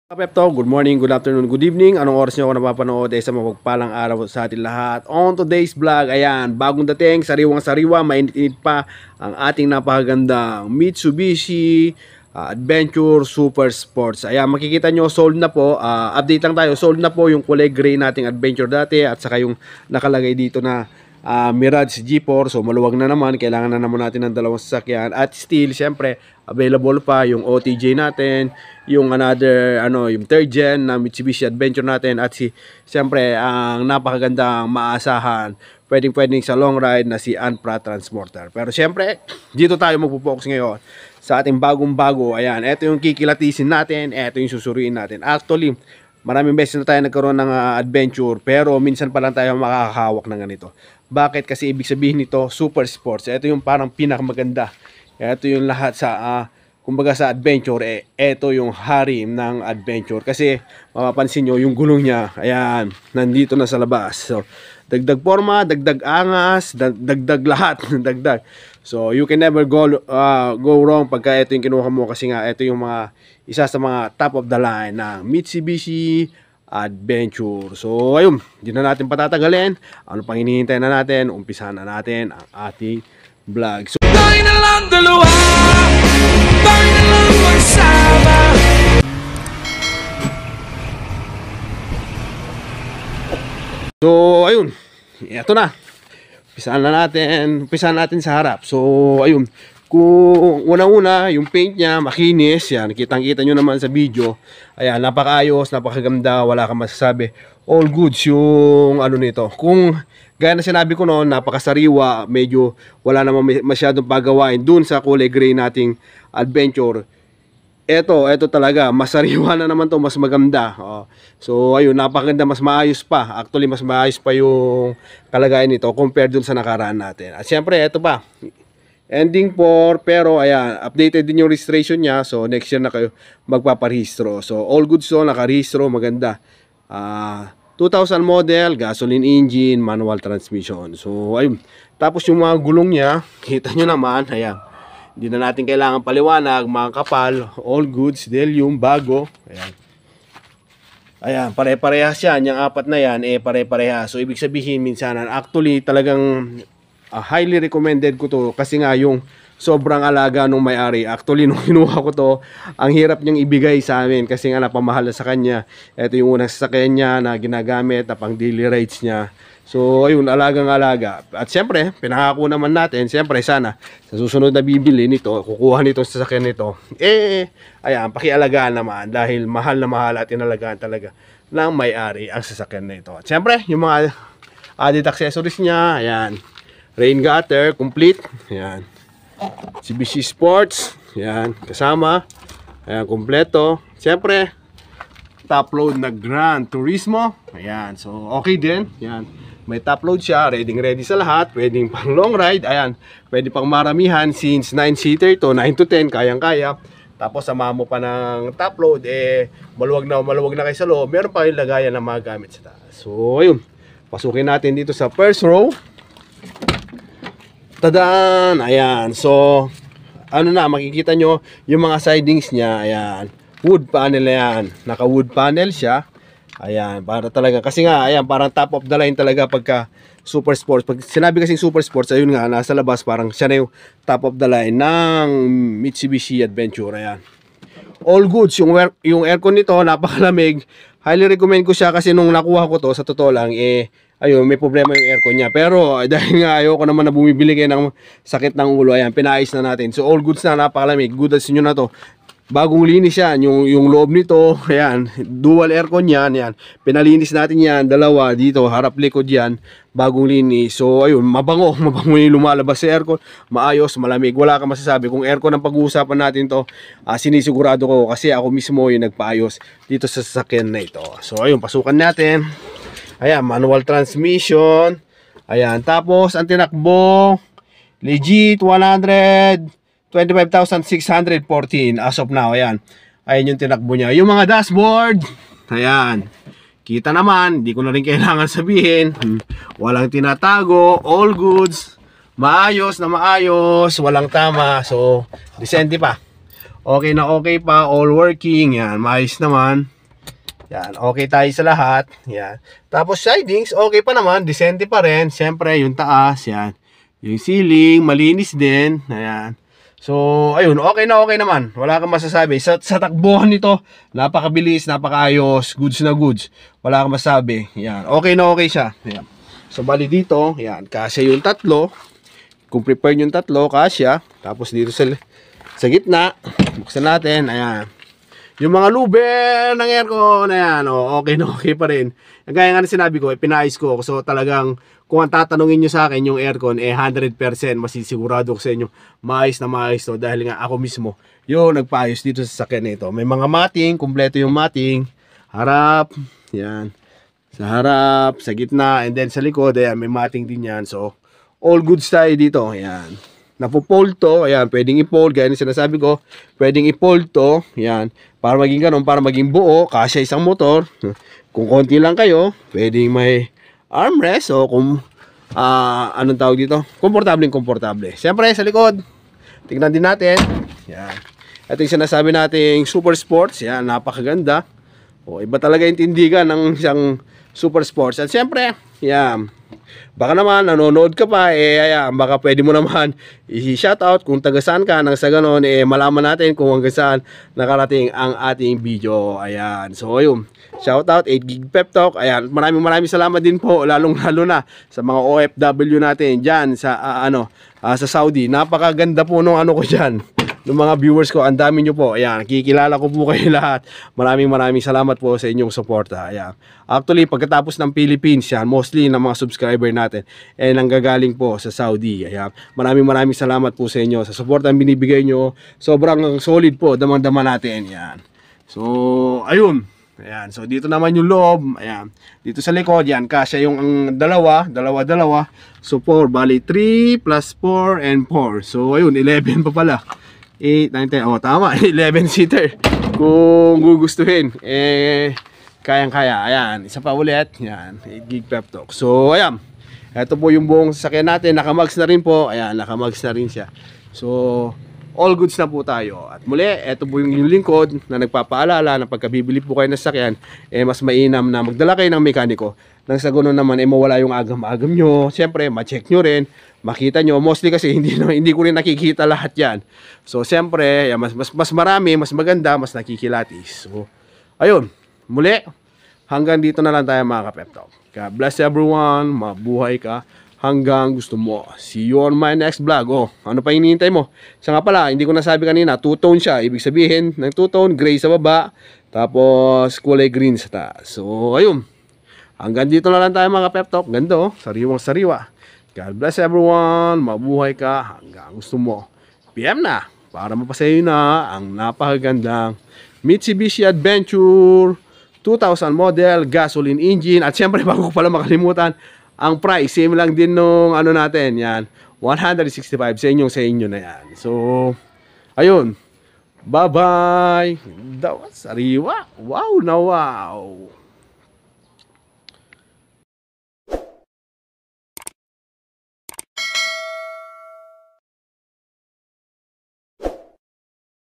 Pepto, good morning, good afternoon, good evening. Anong oras nyo ako napapanood sa mapagpalang araw sa atin lahat. On today's vlog, ayan, bagong dating, sariwang-sariwa, mainit-init pa ang ating napakagandang Mitsubishi Adventure Super Sports. Ayan, makikita nyo, sold na po. Update lang tayo, sold na po yung kulay gray nating Adventure dati at saka yung nakalagay dito na Mirage G4. So maluwag na naman, kailangan na naman natin ng dalawang sasakyan. At still, syempre, available pa yung OTJ natin, yung another yung third gen na Mitsubishi Adventure natin, at siyempre ang napakagandang maasahan pwedeng sa long ride na si Anpra Transporter. Pero siyempre dito tayo magpo-focus ngayon sa ating bagong-bago. Ayan, ito yung kikilatisin natin, ito yung susuriin natin. Actually, maraming beses na tayo nagkaroon ng adventure, pero minsan pa lang tayo makakahawak ng ganito. Bakit? Kasi ibig sabihin nito, super sports. Ito yung parang pinakamaganda. Ito yung lahat sa kumbaga sa adventure, ito yung hari ng adventure. Kasi mapapansin nyo yung gulong niya, ayan, nandito na sa labas. So dagdag forma, dagdag angas, dagdag lahat, dagdag. So you can never go wrong pagka ito yung kinuha mo, kasi nga ito yung isa sa mga top of the line ng Mitsubishi Adventure. So ayun, hindi na natin patatagalin. Ano pang hinihintay na natin? Umpisahan na natin ang ating vlog. So tayo na lang dalawa, tayo na lang magsama. So ayun, ito na. Umpisahan natin sa harap. So ayun, kung una-una yung paint niya makinis, yan, kitang-kita nyo naman sa video. Ayan, napakaayos, napakaganda, wala kang masasabi. All goods yung nito. Kung gaya na sinabi ko noon, napakasariwa, medyo wala namang masyadong pagawain dun sa kulay gray nating adventure. Ito talaga, masariwa na naman to, mas maganda. So ayun, napakaganda, mas maayos pa. Actually, mas maayos pa yung kalagayan nito compared dun sa nakaraan natin. At syempre, ito pa, ending 4, pero ayan, updated din yung registration niya. So next year na kayo magpaparehistro. So all goods to, nakarehistro, maganda. 2000 model, gasoline engine, manual transmission. So ayun, tapos yung mga gulong niya, kita nyo naman, ayan, hindi na natin kailangan paliwanag, mga kapal, all goods, delium, bago. Ayan, ayan, pare-parehas yan. Yung apat na yan, pare-parehas. So ibig sabihin, minsan, actually talagang highly recommended ko to, kasi nga yung sobrang alaga nung may-ari. Actually, nung kinuha ko to, ang hirap niyang ibigay sa amin kasi nga napamahal na sa kanya. Ito yung unang sasakyan niya na ginagamit na pang daily rides niya. So ayun, alagang-alaga. At siyempre, pinangako naman natin, siyempre sana sa susunod na bibili nito, kukuha nito sa sasakyan nito, ayan, pakialagaan naman, dahil mahal na mahal at inalagaan talaga ng may-ari ang sasakyan na ito. At siyempre, yung mga added accessories niya, ayan, rain gutter, complete. Ayan. Mitsubishi Sports. Ayan. Kasama. Ayan. Kompleto. Siyempre, top load na Gran Turismo. Ayan. So, okay din. Ayan. May top load siya. Ready sa lahat. Pwedeng pang long ride. Ayan. Pwede pang maramihan. Since 9-seater to 9 to 10. Kayang-kaya. Tapos, sama mo pa ng top load. Maluwag na kayo sa loob. Meron pa yung lagayan ng mga gamit sa taas. So, ayun. Pasukin natin dito sa first row. Tadaan! Ayan. So, makikita nyo yung mga sidings niya. Ayan. Wood panel yan. Naka wood panel siya. Ayan. Para talaga. Kasi nga, ayan, parang top of the line talaga pagka super sports. Pag sinabi kasing super sports, ayun nga, nasa labas, parang siya na yung top of the line ng Mitsubishi Adventure. Ayan. All goods. Yung aircon nito, napakalamig. Highly recommend ko siya kasi nung nakuha ko to, sa totoo lang, ayun, may problema yung aircon niya. Pero dahil nga ayoko naman na bumibili kayo ng sakit ng ulo, ayan, pinaayos na natin. So all goods na, napakalamig. Good as nyo na to. Bagong linis yan, yung loob nito, ayan, dual aircon yan, ayan. Pinalinis natin yan, dalawa dito, harap likod yan, bagong linis. So ayun, mabango yung lumalabas sa aircon, maayos, malamig. Wala kang masasabi. Kung aircon ang pag-uusapan natin to, sinisigurado ko kasi ako mismo yung nagpaayos dito sa sasakyan na ito. So ayun, pasukan natin. Ayan, manual transmission. Ayan, tapos ang tinakbo, legit 125,614 as of now. Ayan, ayan yung tinakbo niya. Yung mga dashboard, ayan, kita naman, hindi ko na rin kailangan sabihin. Walang tinatago, all goods, maayos na maayos, walang tama. So, decente pa. Okay na okay pa, all working, yan, maayos naman. Yan, okay tayo sa lahat. Yan. Tapos sidings, okay pa naman, decente pa rin. Siyempre, yung taas, yan. Yung ceiling, malinis din. Ayan. So, ayun, okay naman. Wala kang masasabi. Sa takbuhan nito, napakabilis, napakaayos, goods na goods. Wala kang masasabi. Yan, okay na okay siya. Yan. So, bali dito, yan, kasya yung tatlo. Kung prepare yung tatlo, kasya. Tapos dito sa gitna, buksan natin, ayan. Yung mga luber ng aircon, ayan, okay na okay pa rin. Gaya nga na sinabi ko, pinayos ko. So talagang, kung ang tatanungin nyo sa akin, yung aircon, 100% masisigurado ko sa inyo, maayos na maayos to. Dahil nga ako mismo, yung nagpaayos dito sa sakyan nito. May mga matting, kumpleto yung matting. Harap, yan. Sa harap, sa gitna, and then sa likod, ayan, may matting din yan. So, all goods tayo dito, ayan. Napo-fold to, ayan, pwedeng i-fold, gaya ng sinasabi ko, pwedeng i-fold to, ayan, para maging ganun, para maging buo, kasya isang motor. Kung konti lang kayo, pwedeng may armrest, o kung, anong tawag dito, komportable. Siyempre, sa likod, tignan din natin, ayan, ito yung sinasabi nating super sports, ayan, napakaganda, o, iba talaga yung tindigan ng isang super sports, at siyempre, ayan, baka naman nanonood ka pa, ayan, baka pwede mo naman i-shoutout kung taga saan ka, nang sa ganon malaman natin kung hanggang saan nakarating ang ating video. Ayan, so ayun, shoutout 8GB Pep Talk. Ayan, maraming salamat din po, lalong lalo na sa mga OFW natin dyan sa sa Saudi. Napakaganda po nung ano ko dyan, ng mga viewers ko, ang dami nyo po. Ayan, nakikilala ko po kayo lahat. Maraming salamat po sa inyong suporta. Ayan. Actually, pagkatapos ng Philippines, yan, mostly ng mga subscriber natin, nanggagaling po sa Saudi. Ayan. Maraming salamat po sa inyo. Sa suporta ang binibigay nyo, sobrang solid po, damang-dama natin. Ayan. So, ayun. Ayan. So, dito naman yung loob. Ayan. Dito sa likod, yan, kasya yung dalawa. So, 4, bali 3 plus 4 and 4. So, ayun, 11 pa pala. 8, 9, 10, tama, 11-seater. Kung gugustuhin, kayang-kaya. Ayan, isa pa ulit. Ayan, 8GB Pep Talk. So, ayan, ito po yung buong sasakyan natin. Nakamags na rin po. Ayan, nakamags na rin siya. So, all goods na po tayo. At muli, ito po yung lingkod na nagpapaalala na pagkabibili po kayo ng sasakyan, mas mainam na magdala kayo ng mekaniko. Nang sa ganoon naman, mawala yung agam-agam nyo. Siyempre, ma-check nyo rin, makita nyo. Mostly kasi hindi ko rin nakikita lahat yan. So, siyempre, mas marami, mas maganda, mas nakikilatis. So, ayun, muli, hanggang dito na lang tayo mga ka-Pep Talk. God bless everyone, mabuhay ka hanggang gusto mo. See you on my next vlog. Ano pa hinihintay mo? Siya nga pala, hindi ko nasabi kanina, two-tone siya. Ibig sabihin, ng two-tone, gray sa baba, tapos kulay green sa taas. So, ayun. Hanggang dito na lang tayo mga Pep Talk. Ganda, sariwang sariwa. God bless everyone, mabuhay ka hanggang gusto mo. PM na, para mapasayo na ang napakagandang Mitsubishi Adventure 2000 model, gasoline engine. At syempre, bago ko pala makalimutan, ang price, same lang din nung natin, yan, 165 sa inyo na yan. So, ayun, bye-bye. Daw, sariwa. Wow na wow.